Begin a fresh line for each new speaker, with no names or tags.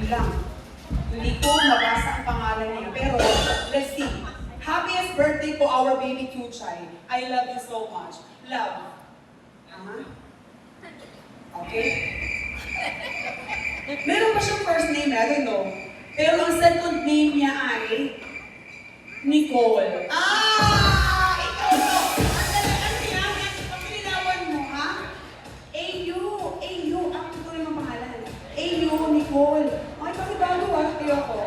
Yun lang. Hindi ko mabasa ang pangalan niya. Pero, let's see. Happiest birthday po our baby Kuchay. I love you so much. Love. Okay? Meron pa siyang first name, I don't know. Pero ang second name niya ay Nicole. Ikaw! Ano yan? Ang pininawan mo, ha? Ang tuloy ng pangalan. Nicole. Ay, bakit bago, ha? Ayoko.